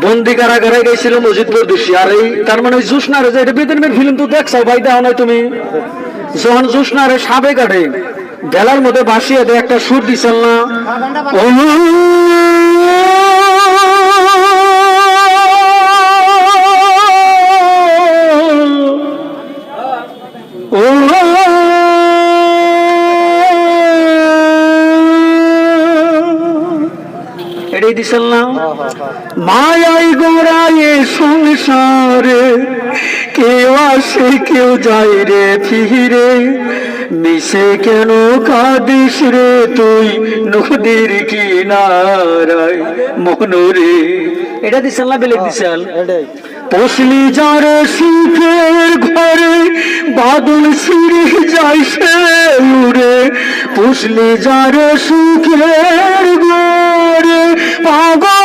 বন্দি কারাগারে গেছিল মজিদপুর দোষী। আর এই তার মানে জুসনারে যে এটা বেতনের ফিল্ম তো দেখছো ভাই, দেওয়া নয় তুমি? যখন জুসনারে সাবে কাটে বেলার মধ্যে বাসিয়ে দেয়, একটা সুর দিচ্ছেন না, এটাই দিচ্ছেন না? মায়াই গোড়ায় সংসারে কেউ আসে কেউ যায় রে ফিরে, মিশে কেন কাঁদিস রে তুই নদীর কিনারায় মনরে। এটা দিচ্ছেন না বেলেগ দিচ্ছেন? পশলি যার সুখের ঘরে বাদল ছিঁড়ে যায় সে উড়ে, পশলি যার সুখের ঘরে পাগল